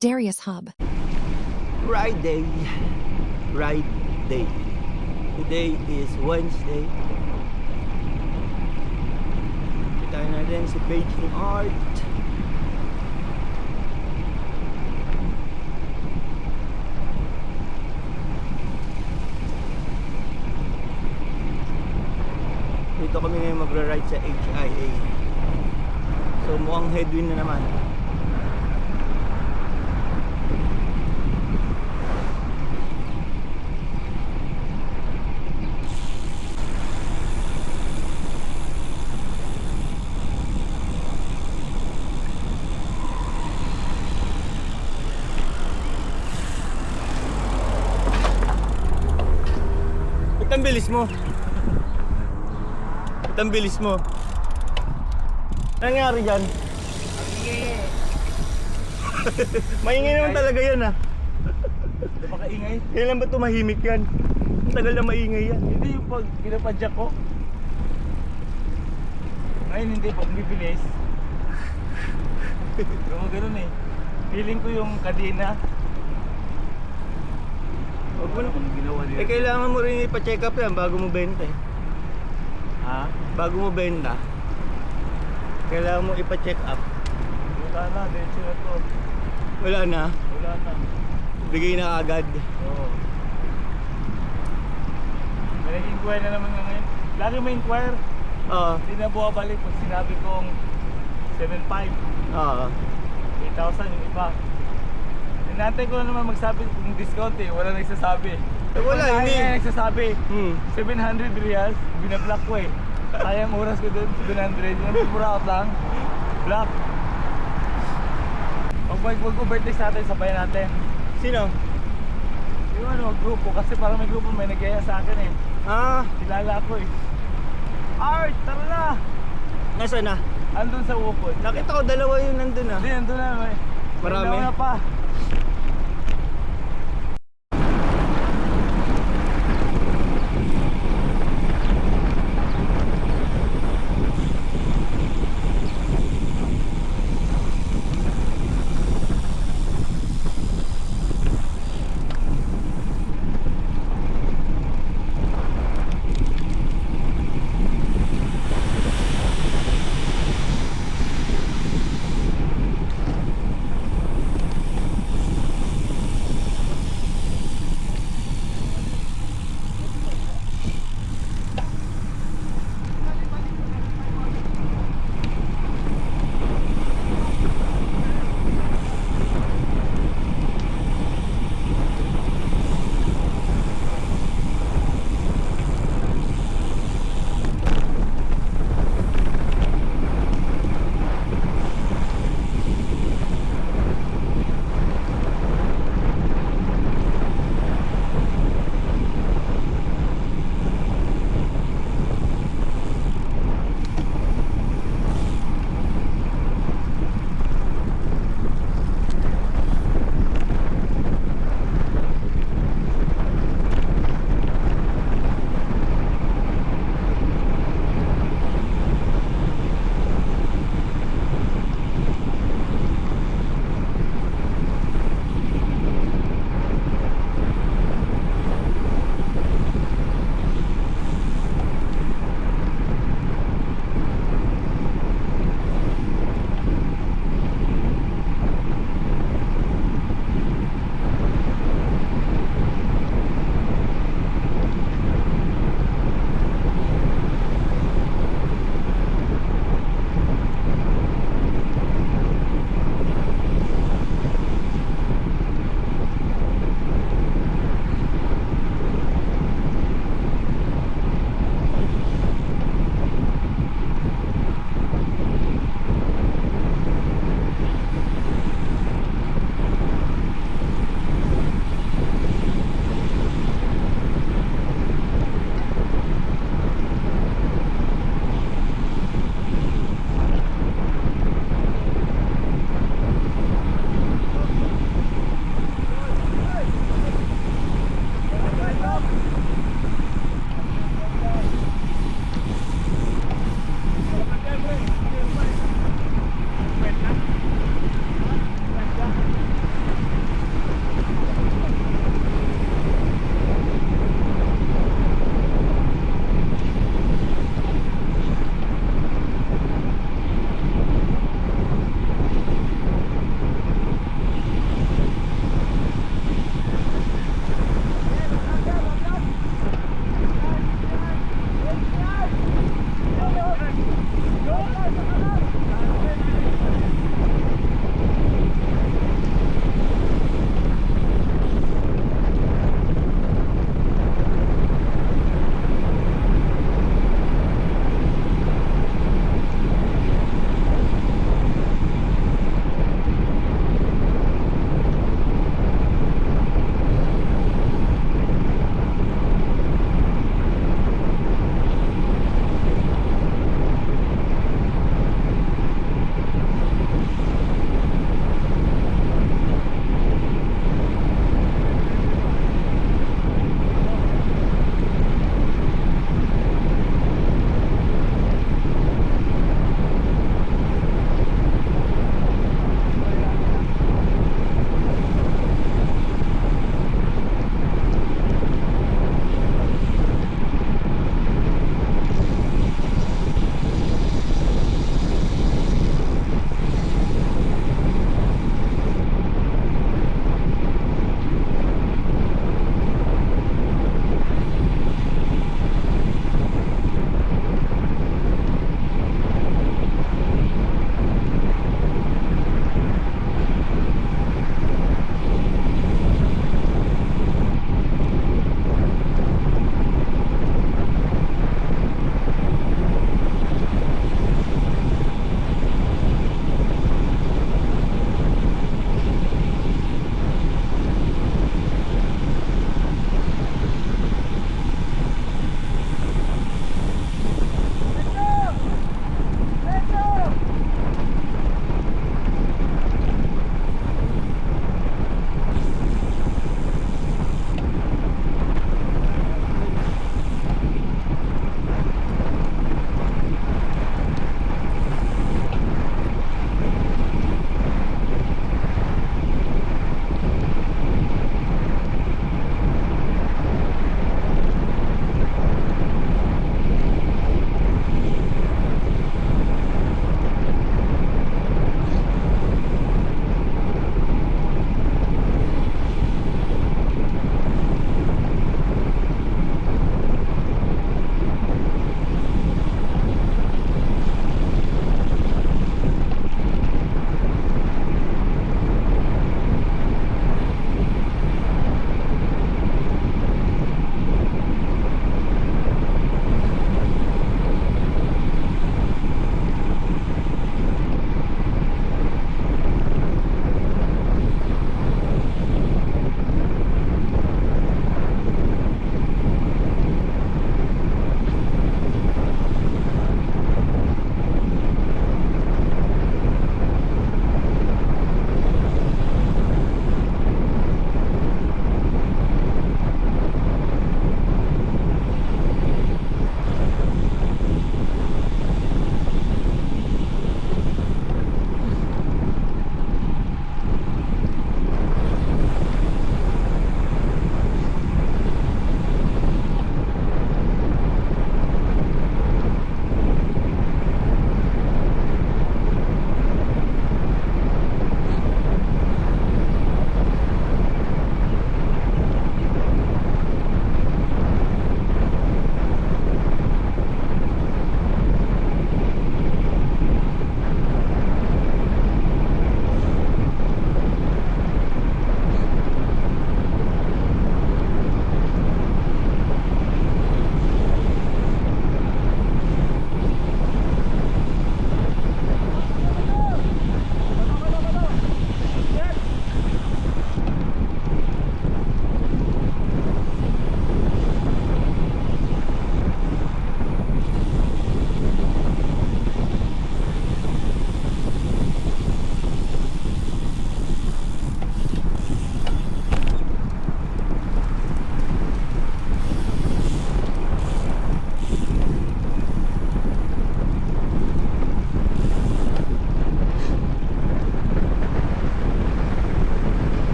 Darius Hub. Ride day. Today is Wednesday. Kita natin si page ni Art. Dito kami ngayon magra-ride sa HIA. So mukhang headwind na naman. Ba't ang bilis mo? Ba't ang bilis mo? Ano nangyari dyan? Maingay naman talaga yan ah. Hindi pa kaingay. Kailan ba tumahimik yan? Ang tagal na maingay yan. Hindi yung pag pinapadyak ko. Ngayon hindi pag bibilis. Pero ganun eh. Feeling ko yung kadena. Huwag mo na. Anong ginawa nila? Kailangan mo rin ipa-check up yan bago mo benta eh. Ha? Bago mo benta, kailangan mo ipa-check up. Wala na, diretso na to. Wala na, Wala na. bigay na agad. Oo. May nag-inquire na naman nga ngayon. Lagi may inquire. Oo. Hindi na buwabalik pag sinabi kong 7.5. Oo. 8,000 yung iba. Tinantay ko na naman magsabi kung discount eh. Wala nagsasabi. Wala, Kung hindi. kaya nagsasabi. 700 Hmm. reals, binablock ko eh. Sayang oras ko doon, 700. Yung pura out lang, block. Pag mag-overtake sa atin, sabayan natin. Sino? Yung ano, grupo. Kasi parang may grupo may nagaya sa akin eh. Ah, Kilala ko eh. Art, tara na! nasa na? Andun sa ukod. Nakita ko dalawa yun nandun ah. Hindi, andun na. Marami? May nauna pa.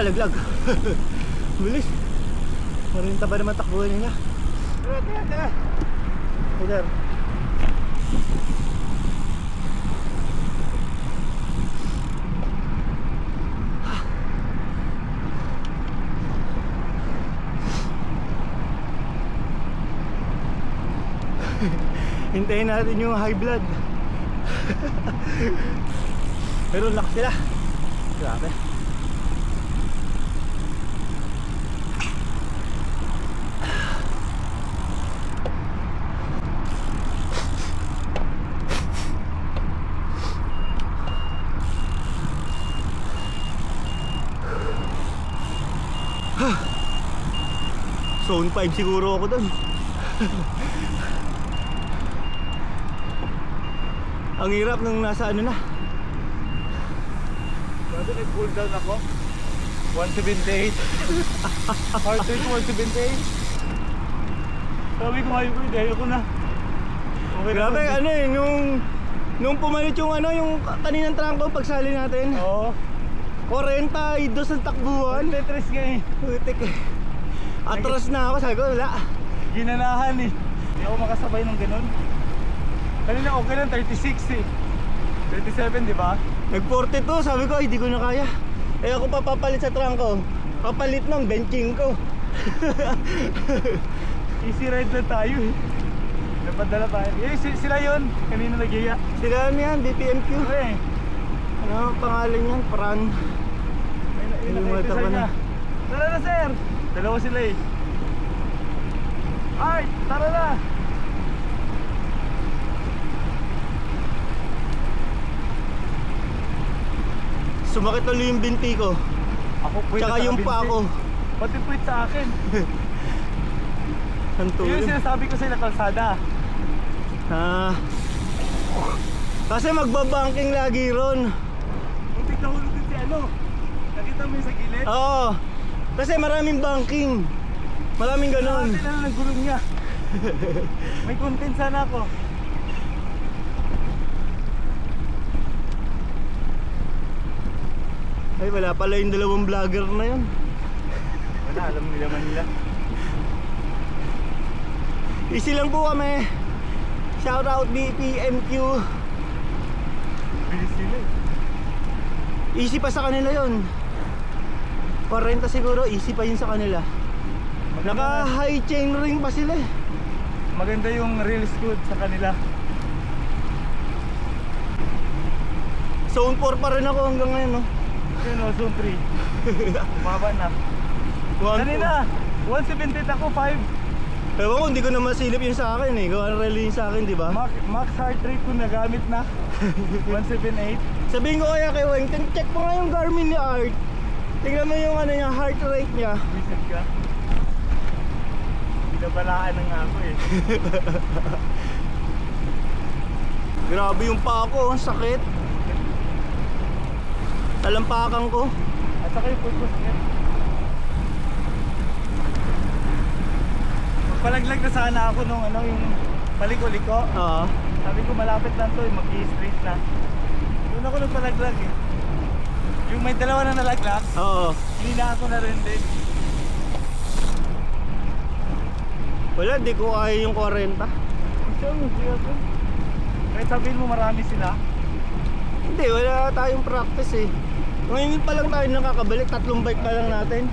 laglag. Bilis. 40 pa naman takbuhan niya. Tara. Sir. Hintayin natin yung high blood. Pero lakas sila. Grabe. Zone 5 siguro ako doon. Ang hirap nung nasa ano na. Grabe, nag-cool down ako. 178. Heart rate 178. Sabi ko ngayon ko, dahil ko na. Okay Grabe, na. ano eh, nung pumalit yung ano, yung kaninang trangko pagsali natin. Oo. 42 ang takbuhan. 133 nga eh. Putik eh. Atras na ako, sabi ko wala. Ginanahan eh. Hindi ako makasabay ng ganun. Kanina okay lang, 36 eh. 37, di ba? Nag 42, sabi ko ay di ko na kaya. Eh ako papapalit sa trangko. Papalit ng benching ko. Easy ride na tayo eh. Napadala tayo. Eh, sila yun. Kanina nag-iya. Sila ano yan, BPMQ. Eh, Ano ang pangalan yan? Pran. may Limutan nakita ko niya. na. Tara na, sir. Dalawa sila eh. Ay, tara na. Sumakit ulit yung binti ko. Ako puwit Tsaka yung pa ako. Pati puwit sa akin. Ang Yun yung tulong. sinasabi ko sa ilang kalsada. Ah. Kasi magbabanking lagi ron. Muntik na hulog din si ano. Nakita mo yung sa gilid? Oo. Kasi maraming banking. Maraming ganon. Nakakita na ng gulong niya. May content sana ako. Ay wala pala yung dalawang vlogger na yun. Wala, alam nila Manila. Easy lang po kami. Shout out BPMQ. Bilis sila eh. Easy pa sa kanila yun. 40 siguro, easy pa yun sa kanila. Naka high chain ring pa sila eh. Maganda yung real good sa kanila. Zone 4 pa rin ako hanggang ngayon no. Yun o, zone 3. Bumaba na. Kanina, 178 ako, 5. Ewan ko, hindi ko na masilip yung sa akin eh. Gawa rally yung sa akin, di ba? Max heart rate ko nagamit na. 178. Sabihin ko kaya kay Weng, check mo nga yung Garmin ni Art. Tingnan mo yung ano niya, heart rate niya. Visit ka. Binabalaan na nga ako eh. Grabe yung pa ako, ang sakit. Talampakan ko. At saka yung purpose niya. Magpalaglag na sana ako nung ano, yung paliko-liko. Oo. Sabi ko malapit lang to, mag-i-straight na. Doon ako nagpalaglag eh. Yung may dalawa na nalaglag, Oo. hinina ako na rin din. Wala, di ko kaya yung 40. Kahit sabihin mo marami sila. Hindi, wala tayong practice eh. Ngayon pa lang tayo nakakabalik, 3 bike pa lang natin.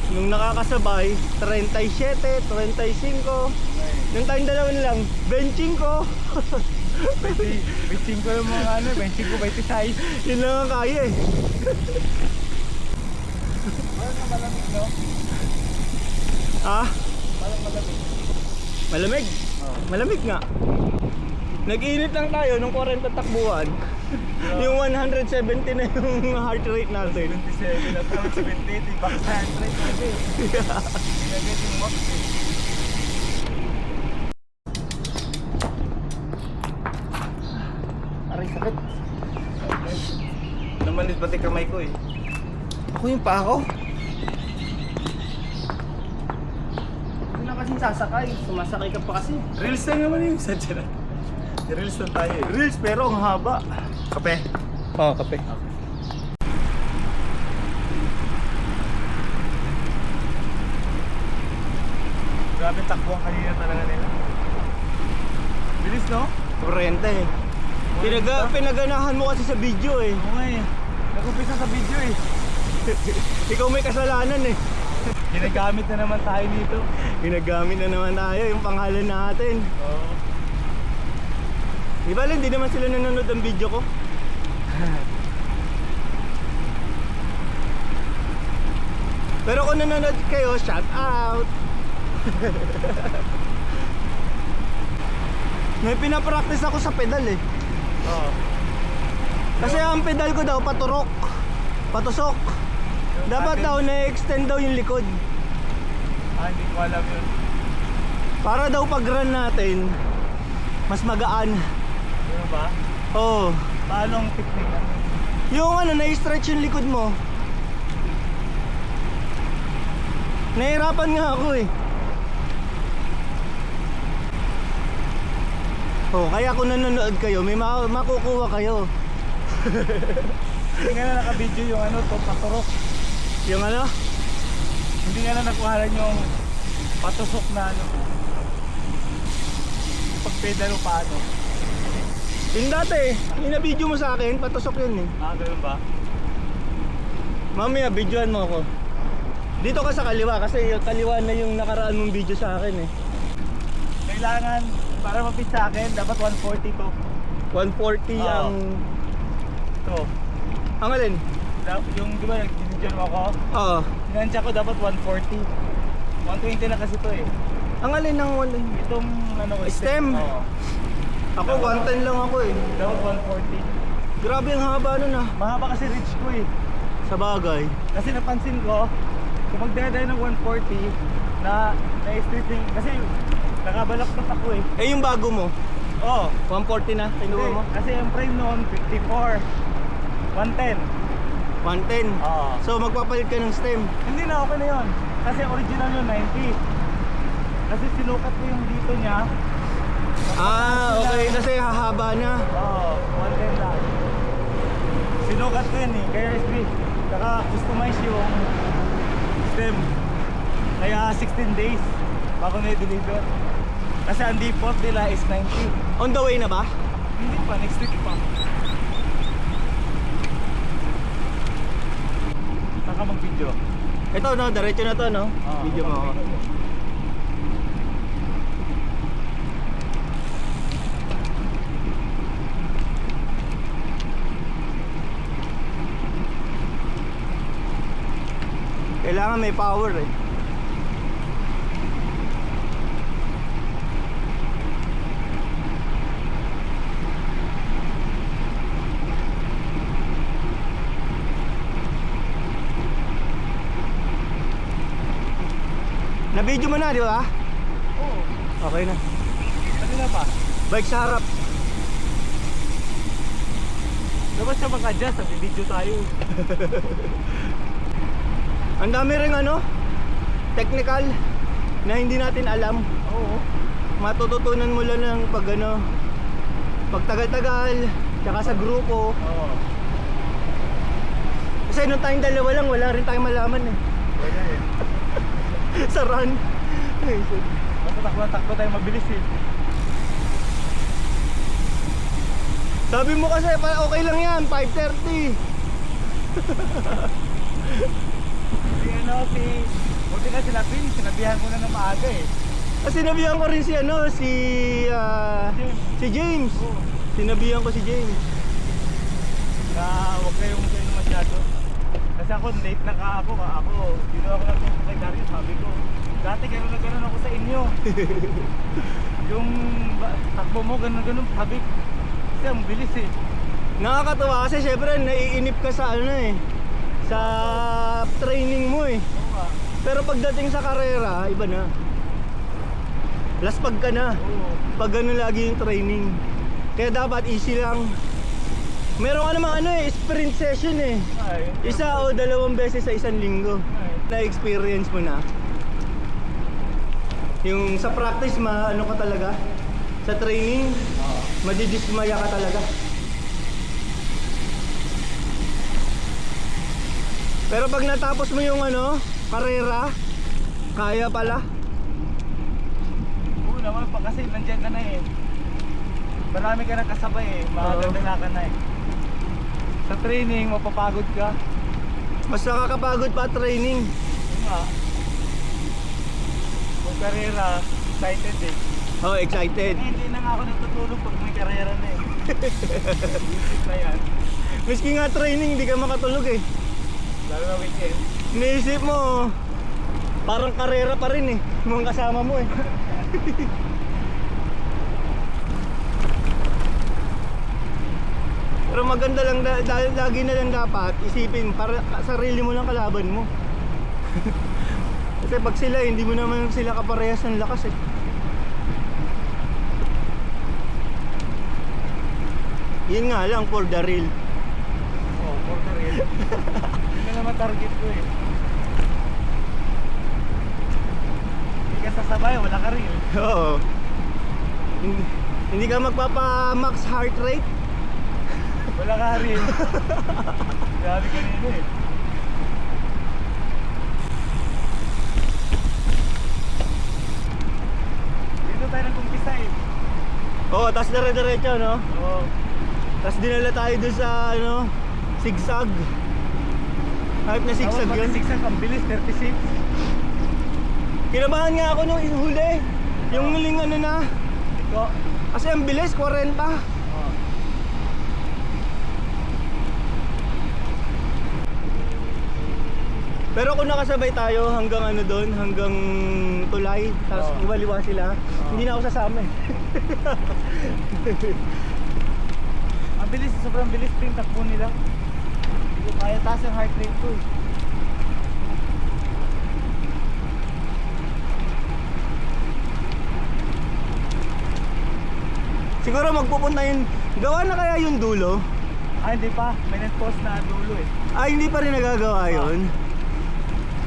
Nung nakakasabay, 37, 35. Nung tayong dalawa na lang, benching ko. 25 yung mga ano, 25, 26. Yun lang ang kaya eh. Parang na malamig, no? Ah, Parang malamig. malamig. Malamig nga. Nag-init lang tayo nung 40 takbuhan. Yung 170 na yung heart rate natin. 27 at 178, iba sa heart rate kasi. Ginagad yung max eh. Aray, sakit. Namalis pati kamay ko eh. Ako yung pa ako. Hindi na kasing sasakay. Sumasakay ka pa kasi. Reels na naman yung sadya na. Reels na tayo eh. Reels pero ang haba. Kape? Oo, kape. Grabe takbuhan kanina talaga nila. Bilis, no? Kurente eh. Pinaganahan mo kasi sa video eh. Oo nga eh. Nag-umpisa sa video eh. Ikaw may kasalanan eh. Ginagamit na naman tayo dito. Ginagamit na naman tayo yung pangalan natin. Oo. Di ba hindi naman sila nanonood ng video ko? Pero kung nanonood kayo, shout out! May pinapractice ako sa pedal eh. Oo. Kasi ang pedal ko daw paturok, patusok. Dapat daw na-extend daw yung likod. Hindi ko alam yun. Para daw pag run natin, mas magaan. Ano ba? Oo. Paano ang technique? Yung na-stretch yung likod mo. Nahirapan nga ako eh. Oh, kaya kung nanonood kayo, may makukuha kayo. Hindi nga na naka-video yung to, paturok. Yung Hindi nga na nakuhalan yung patusok na pag-pedal o paano. yung dati, yung na-video mo sa akin, patusok yun eh. Ganun ba? Mamaya, videoan mo ako. Dito ka sa kaliwa, kasi yung kaliwa na yung nakaraan mong video sa akin eh. Kailangan, para mapit sa akin, dapat 140 to. 140 Oo. ang... Ito. Ang alin? Yung, di ba, nag-video mo ako? Oo. Sinansya ko dapat 140. 120 na kasi to eh. Ang alin ng Itong Stem? Oo. Ako, 110 lang ako eh. Dapat 140. Grabe ang haba nun ah. Mahaba kasi reach ko eh. Sa bagay. Kasi napansin ko, kung magdadayo ng 140 na stripping, kasi nakabalaktot ako eh. Eh yung bago mo, Oo. 140 na, kinuha mo? Kasi yung frame noon, 54. 110. 110. Oo. So magpapalit ka ng stem. Hindi na, okay na yun. Kasi original yung 90. Kasi sinukat ko yung dito niya. Ah, okay. Kasi hahaba na. Oo, 110 lang. Sinukat ko yun eh. Kaya naka-customize yung stem. Kaya 16 days bago na-deliver. Kasi ang default nila is 90. On the way na ba? Hindi pa, next week pa. Saka mag-video. Ito no, diretso na to no? Video mo ako. Kailangan may power eh. Na-video mo na, di ba? Oo. Okay na. Ano na pa? Bike sa harap. Dapat siya mag-adjust, video tayo. Ang dami ring technical na hindi natin alam. Oo. Matututunan mo lang ng pag tagal-tagal, tsaka sa grupo. Oo. Kasi nung tayong dalawa lang, wala rin tayong malaman eh. Wala eh. Sa run. Basta takbo tayo mabilis eh. Sabi mo kasi okay lang yan, 5:30. Buti na sinabihan ko na ng maaga eh. Sinabihan ko rin si James. Oo. Sinabihan ko si James. Na huwag kayong masyado. Kasi ako late na ako, dito ako nagpunta kay Darius, sabi ko, dati gano'n ako sa inyo. Yung takbo mo, gano'n, sabi, kasi ang bilis eh. Nakakatuwa kasi syempre naiinip ka sa sa training mo eh. Oo nga. Pero pagdating sa karera, iba na. Laspag ka na. Oo. Pag gano'n lagi yung training. Kaya dapat easy lang. Meron ka namang sprint session eh. Ay, Isa o 2 beses sa isang linggo. Na-experience mo na. Yung sa practice, ka talaga. Sa training, madidismaya ka talaga. Pero pag natapos mo yung karera, kaya pala. naman pa kasi nandiyan ka na eh. Marami ka na kasabay eh. Magagala ka na eh. Sa training, mapapagod ka. Mas nakakapagod pa training. Yun nga. Kung karera, excited eh. Oh, excited. Eh, hindi na nga ako natutulog pag may karera na eh. Isip na yan. Miski nga training, hindi ka makatulog eh. Lalo na weekend. Iniisip mo, parang karera pa rin eh. Yung mga kasama mo eh. Pero maganda lang, lagi na lang dapat isipin, para sarili mo lang kalaban mo. Kasi pag sila, hindi mo naman sila kaparehas ng lakas eh. Yun nga lang, for the real. Oh, for the real. Yun na naman target ko eh. Hindi ka sasabay, wala ka real. Oo. Hindi ka magpapa-max heart rate. Wala ka real. Grabe kanina eh. Dito tayo nag-umpisa eh. Oo, tas dire-diretso, no? Oo. Tas dinala tayo doon sa, ano, zigzag. Hype na zigzag yun. Zigzag, ang bilis, 36. Kinabahan nga ako nung huli. Yung huling ano na. Ito. Kasi ang bilis, 40. Oo. Pero kung nakasabay tayo hanggang ano doon, hanggang tulay, tapos Oo. ibaliwa sila, hindi na ako sasama eh. Ang bilis, sobrang bilis pa yung takbo nila. Hindi ko kaya taas ang heart rate ko eh. Siguro magpupunta yun, gawa na kaya yung dulo? Ah, hindi pa. May nag-post na dulo eh. Ay, hindi pa rin nagagawa yun.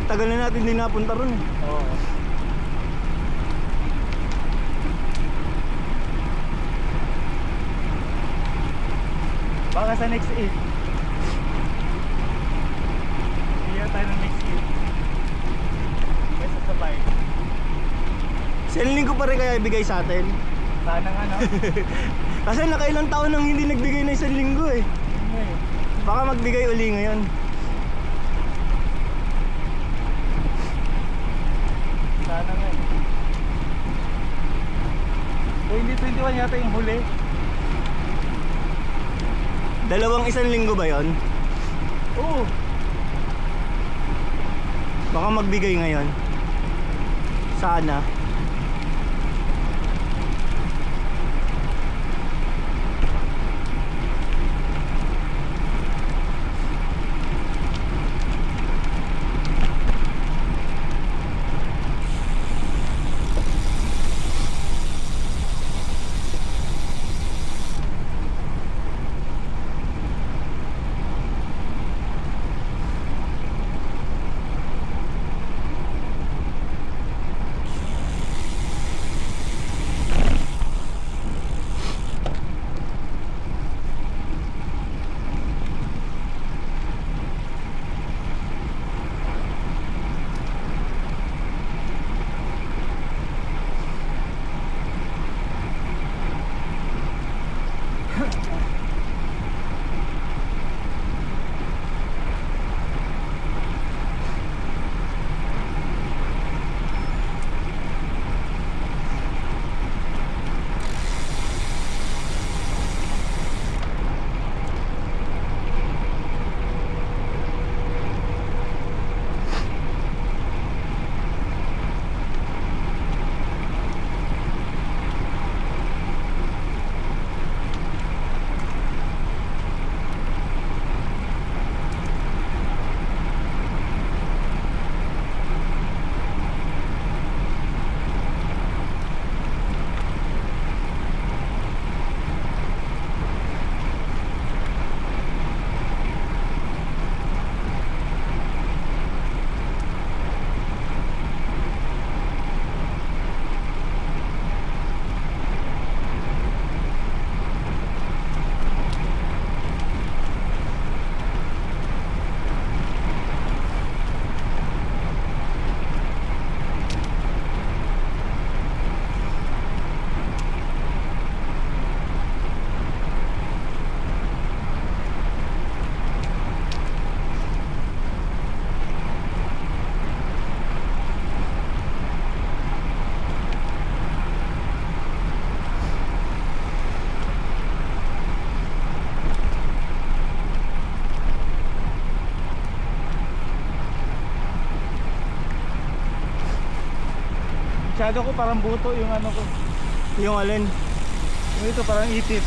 Tagal na natin din napunta ron eh. Oo. Baka sa next 8. Bigyan tayo ng next 8. May sasabay. Siling ko pa rin kaya ibigay sa atin. Sana nga no? Kasi nakailang taon nang hindi nagbigay na 1 linggo eh. Yun nga eh. Baka magbigay uli ngayon. Sana nga eh. 2021 yata yung huli. Dalawang 1 linggo ba yon? Oo. Baka magbigay ngayon. Sana. Masyado ko parang buto yung ano ko. Yung alin? Yung ito parang itit.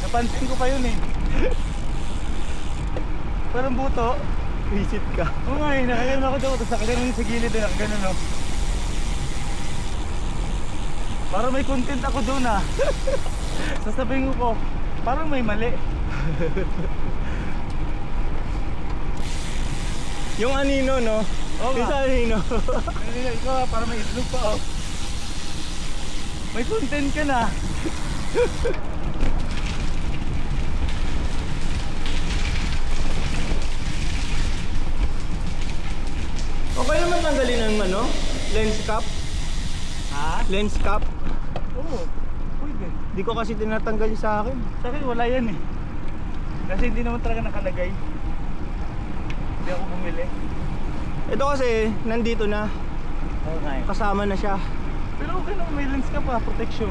Napansin ko pa yun eh. Parang buto. Visit ka. Oo nga eh, nakaganon ako doon. Tapos nakaganon sa gilid doon, nakaganon no. Parang may content ako doon ah. Sasabihin ko, parang may mali. Yung anino, no? Oo Yung nga. sa anino. Ikaw ah, parang may itlog pa oh. May content ka na. Okay naman tanggalin ng ano? Lens cap? Ha? Lens cap? Oo, pwede. Di ko kasi tinatanggal yung sa akin. Sa akin wala yan eh. Kasi hindi naman talaga nakalagay. Hindi ako bumili. Ito kasi, nandito na. Oo nga eh. Kasama na siya. Pero okay naman, may lens ka pa, protection.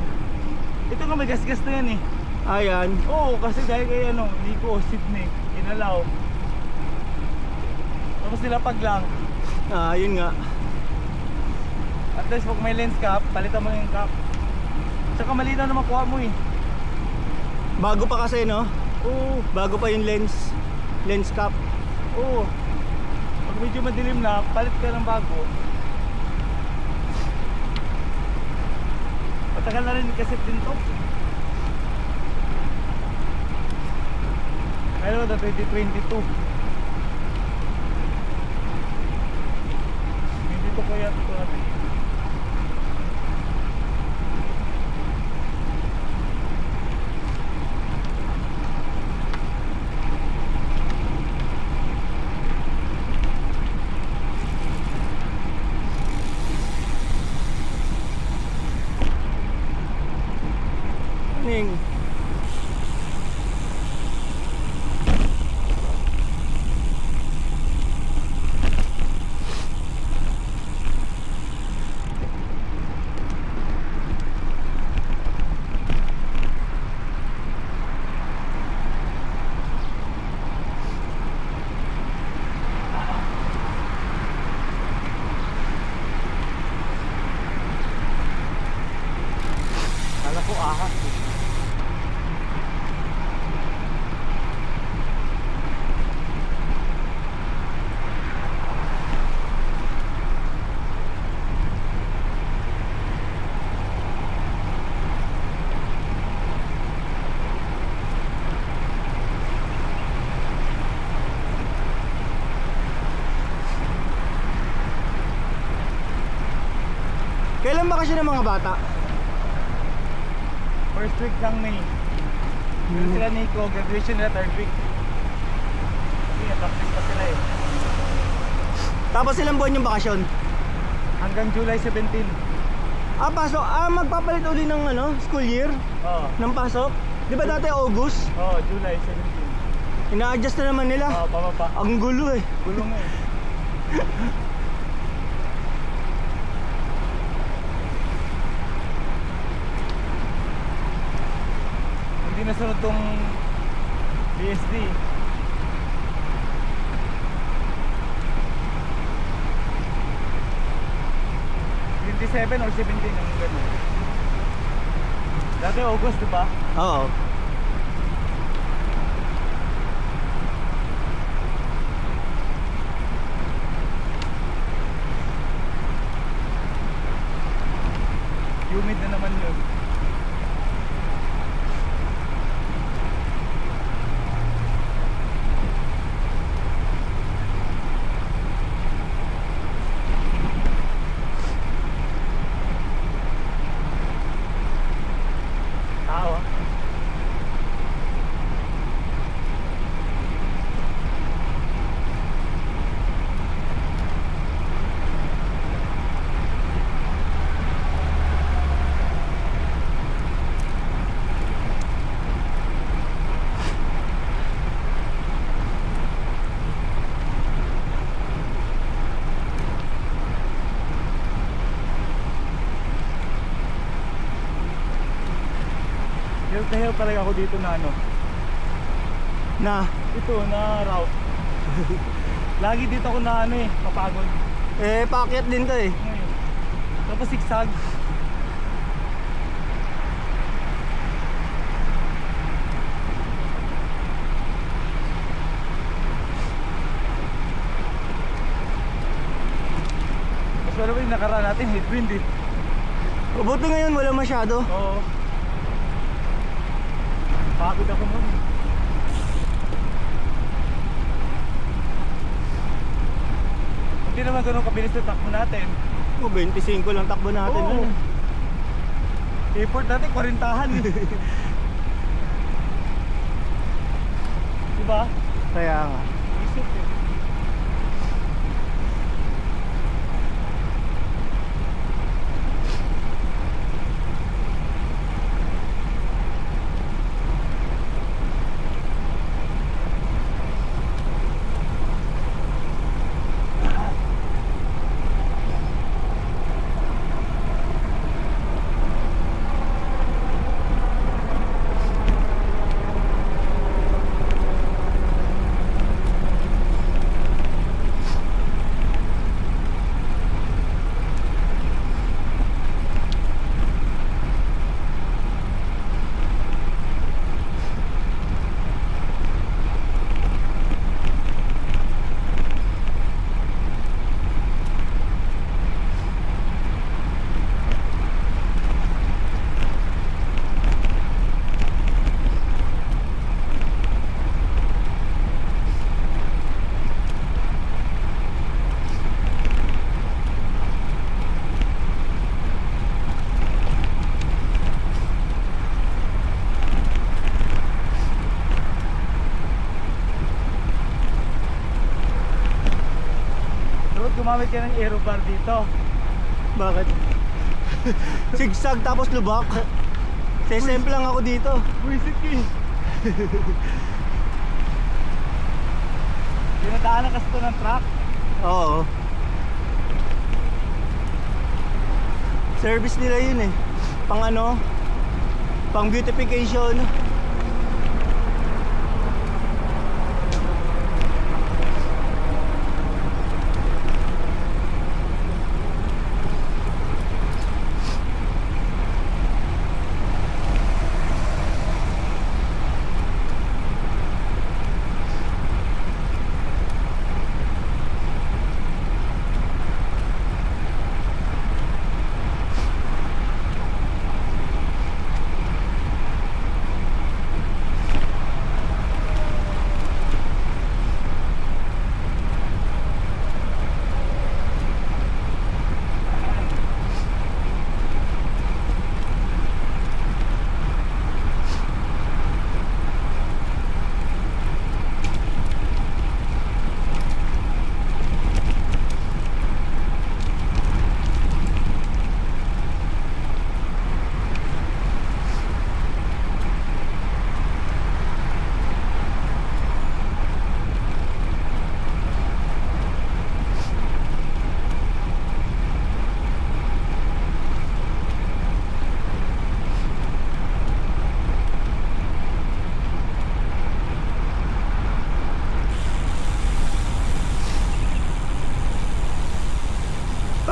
Ito nga may gas-gas na yan eh. Ayan. Oo, kasi dahil kay ano, Nico, Sydney, inalaw. Tapos nilapag lang. Ah, yun nga. At least pag may lens cap, palitan mo yung cap. Tsaka malinaw na makuha mo eh. Bago pa kasi, no? Oo, Bago pa yung lens cap. oo. Pag medyo madilim na, palit ka ng bago. Matagal na rin kasi din to. Pero na 2022. Hindi to kaya ito natin. Ning. Kala ko ahas eh. Kailan bakasyon ng mga bata? First week ng May. Pero sila Nico, graduation nila third week. Kasi practice pa sila eh. Tapos ilang buwan yung bakasyon? Hanggang July 17. Pasok. Magpapalit uli ng ano, school year? Oo. Ng pasok? Di ba dati August? Oo, July 17. Ina-adjust na naman nila. Oo, pababa. Ang gulo eh. Gulong eh. Hindi nasunod tong BSD. '27 or 17 yung gano'n. Dati August, di ba? Oo. Humid na naman yun. Tao ah. Hill na hill talaga ako dito na ano. Na. Ito na route. Lagi dito ako na ano eh, papagod. Eh, paakyat din to eh. Ngayon. Tapos sigsag. Mas wala ba yung nakaraan natin, headwind eh. Buti ngayon wala masyado. Oo. Pagod ako nun. Hindi naman ganun kabilis na takbo natin. O, 25 lang takbo natin. Oo. Ano? Effort natin, 40-han eh. Diba? Kaya nga. Isip eh. Gumamit ka ng aerobar dito. Bakit? Sigsag tapos lubak. Sesemp lang ako dito. Buisit ka eh. Dinadaanan kasi ito ng truck. Oo. Service nila yun eh. Pang ano? Pang beautification.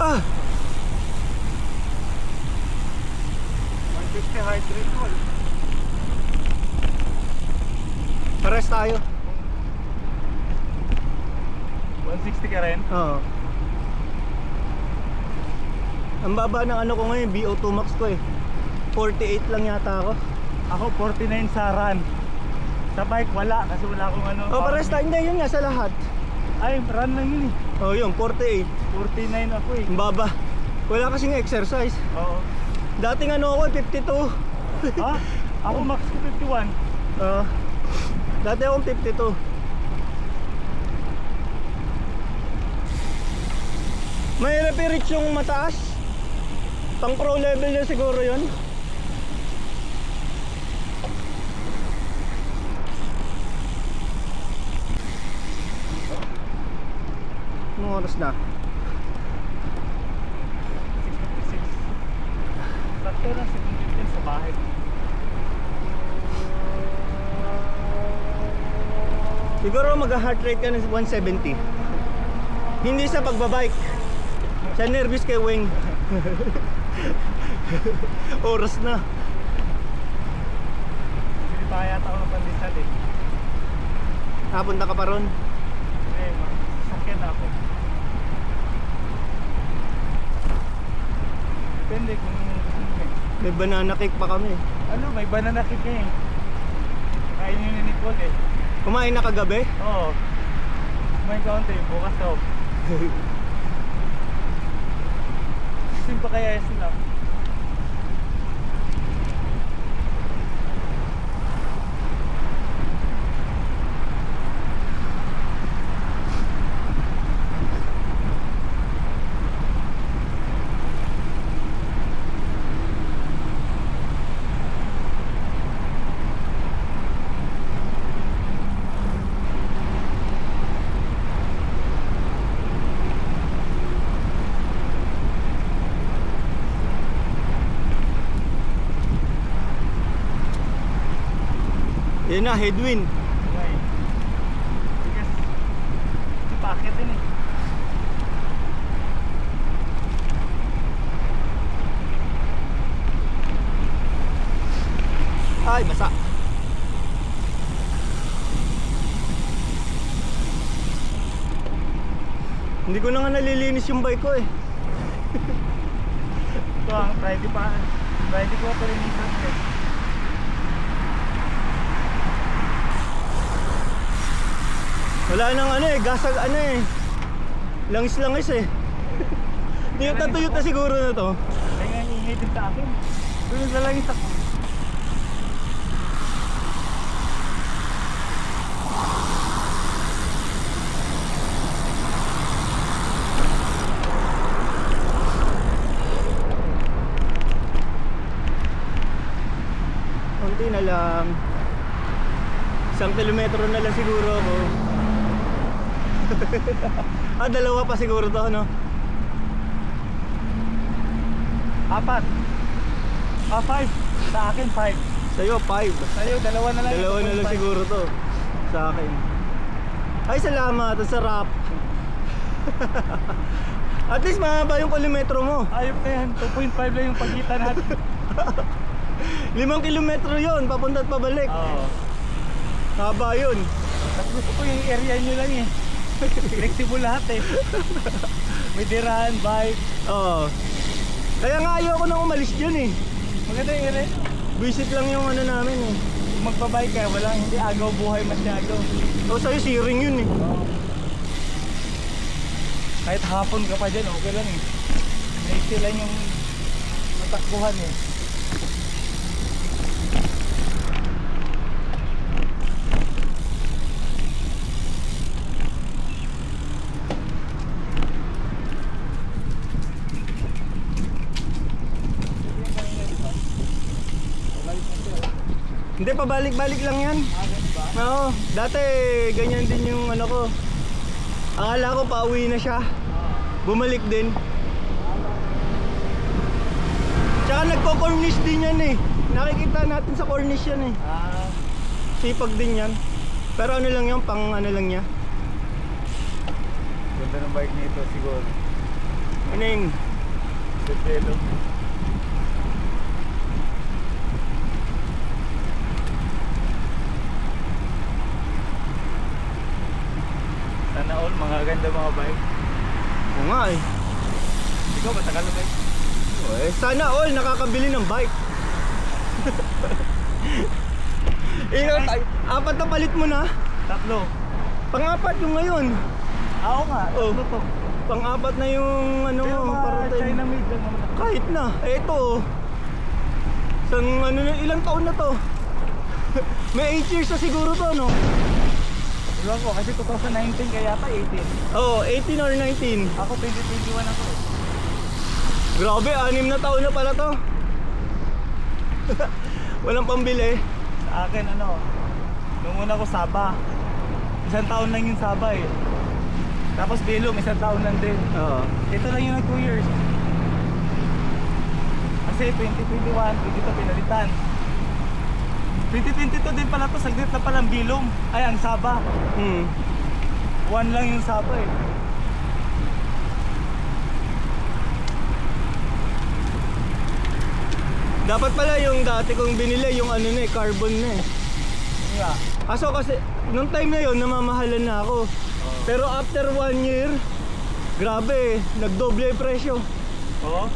Ah! 150 high rate call. Pares tayo. 160 ka rin. Oo. Ang baba ng ano ko ngayon, BO2 Max ko eh. 48 lang yata ako. Ako 49 sa run. Sa bike wala kasi wala akong ano. Oh, pares tayo. Hindi, yun nga sa lahat. Ay, run lang yun eh. Oh, yun, 48. 49 ako eh. Ang baba. Wala kasing exercise. Oo. Dating ano ako, 52. Ha? Ako max ko 51. Dati akong 52. Mahirap i-reach yung mataas. Pang pro level na siguro yun. Anong oras na? 656. Sakto na 715 sa bahay. Siguro mag-heart rate ka ng 170. Hindi sa pagbabike. Siya nervous kay Weng. Oras na. Hindi pa yata ako ng pandesal eh. Napunta ka pa ron. Eh, sakyan na ako. Depende kung gusto mo eh. May banana cake pa kami. Ano, may banana cake eh. Kain yun ni Nicole eh. Kumain na kagabi? Oo. May kaunti, bukas daw. Gising pa kaya sila? Yan na, headwind. Okay. Because, hindi pa akit din eh. Ay, basa. Hindi ko na nga nalilinis yung bike ko eh. Ito ang Friday pa. Friday ko pa rin isang eh. Wala nang ano eh, gasag ano eh. Langis-langis eh. Tuyot na siguro na to. Kaya nga ingay din sa akin. Doon na lang isa. Konti na lang. 1 kilometro na lang siguro ako. Dalawa pa siguro to, no? 4. 5. Sa akin 5. Sa'yo, 5. Sa'yo, dalawa na lang. Dalawa na lang 2.5. siguro to. Sa akin. Ay, salamat. Ang sarap. At least mahaba yung kilometro mo. Ayop na yan. 2.5 lang yung pagitan natin. 5 kilometro yun, papunta at pabalik. Oo. Haba yun. Tapos gusto ko yung area nyo lang eh. Flexible lahat eh. May dirahan, bike. Oo. Kaya nga ayoko nang umalis dyan eh. Maganda yung area. Visit lang yung ano namin eh. Kung magbabike ka, walang hindi agaw buhay masyado. O sa'yo, searing yun eh. Oo. Kahit hapon ka pa dyan, okay lang eh. Naiksi lang yung matakbuhan eh. Hindi, pabalik-balik lang yan. Oo, dati ganyan din yung ano ko. Akala ko pauwi na siya. Bumalik din. Tsaka nagko-cornish din yan eh. Nakikita natin sa cornish yan eh. Sipag din yan. Pero ano lang yan, pang ano lang niya. Ganda ng bike nito siguro. Ano yung Sentelo. Sana all, mga ganda mga bike. Oo nga eh. Ikaw, matagal na bike? Sana all nakakabili ng bike. Apat na palit mo na. 3. Pang-apat yung ngayon. Oo nga, Oh. 3 to. Pang-apat na yung ano Pero mo, mga parating. China made lang naman. Kahit na, eto oh. Sang ano na, ilang taon na to? May 8 years na siguro to, no? Iwan ko, kasi 2019 kaya yata 18. Oo, 18 or 19. Ako 2021 ako eh. Grabe, 6 na taon na pala to. Walang pambili. Sa akin ano, nung una ko Saba. 1 taon lang yung Saba eh. Tapos Bilom, 1 taon lang din. Oo. Ito lang yung 2 years. Kasi 2021, dito pinalitan. 2022 din pala to, saglit na palang Bilom. Ay, ang Saba. 1 lang yung Saba eh. Dapat pala yung dati kong binili, yung ano na eh, carbon na eh. Yeah. Kaso kasi, nung time na yun, namamahalan na ako. Pero after 1 year, grabe, nagdoble yung presyo. Oo?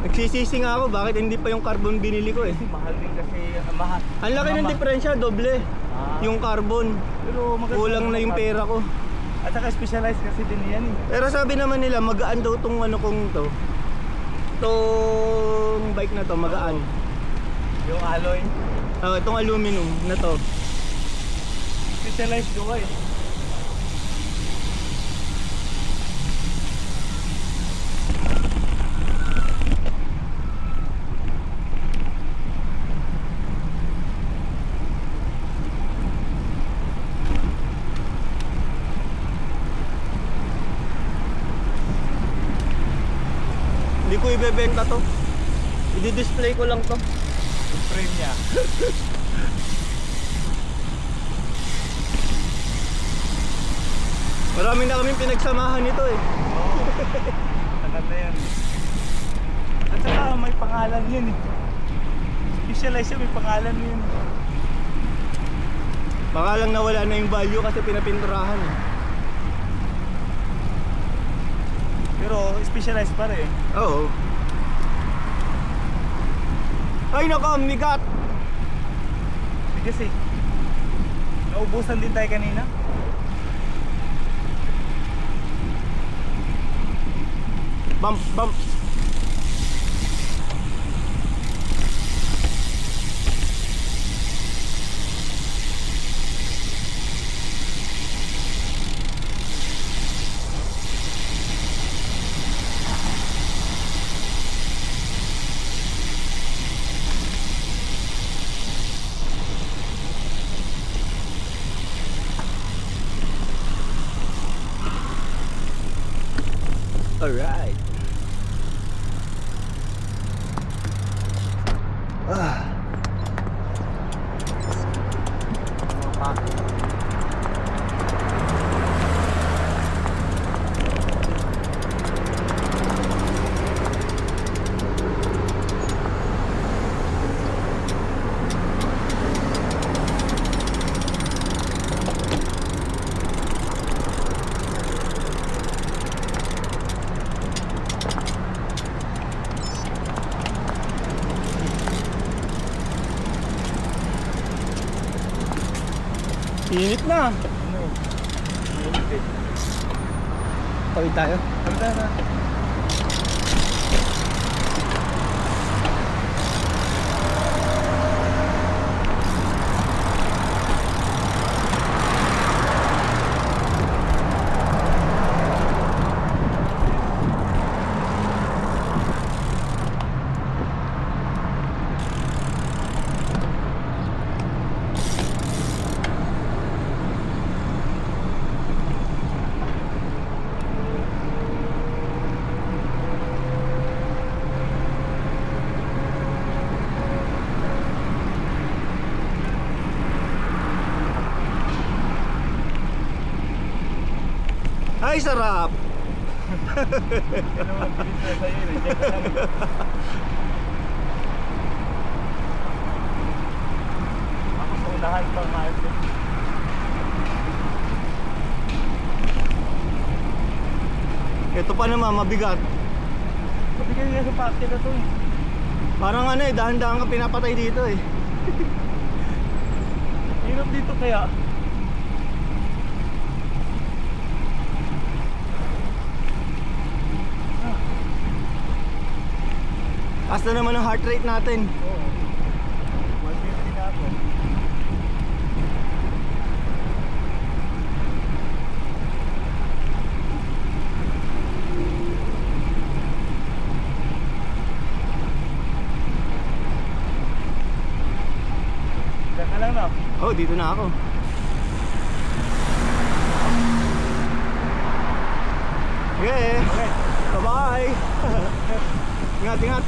Nagsisisi nga ako, bakit hindi pa yung carbon binili ko eh. Kasi mahal din kasi, mahal. Ang laki ng diferensya, doble. Yung carbon. Pero maganda Kulang na yung pera ko. At saka specialized kasi din yan eh. Pero sabi naman nila, magaan daw tong ano kong to. Tong bike na to, magaan. Yung alloy. Itong aluminum na to. Specialized gawa eh. Hindi ko ibebenta to. I-display ko lang to. Yung frame niya. Marami na kaming pinagsamahan nito eh. Oo. Maganda yan. At saka may pangalan yun eh. Specialized yun, may pangalan yun. Baka lang nawala na yung value kasi pinapinturahan eh. Pero specialized pa rin. Oo. Ay nako, ang bigat. Bigas eh. Naubusan din tayo kanina. Bump, bump. Alright. Init na. Ano? Init eh. Tawid tayo. Tanda na. Ay, sarap. Hindi naman bilis na sa'yo eh. Check ka lang. Ako sa unahan pa kahit eh. Ito pa naman, mabigat. Mabigyan nga sa packet na to eh. Parang ano eh, dahan-dahan ka pinapatay dito eh. Hirap dito kaya. Taas na naman ang heart rate natin. Oo. 150 na ako. Diyan ka lang na. Oh, dito na ako. Okay. Okay. Bye-bye. Ingat, ingat.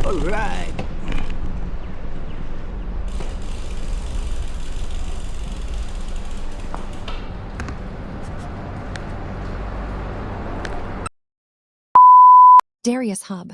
Alright. Darius Hub.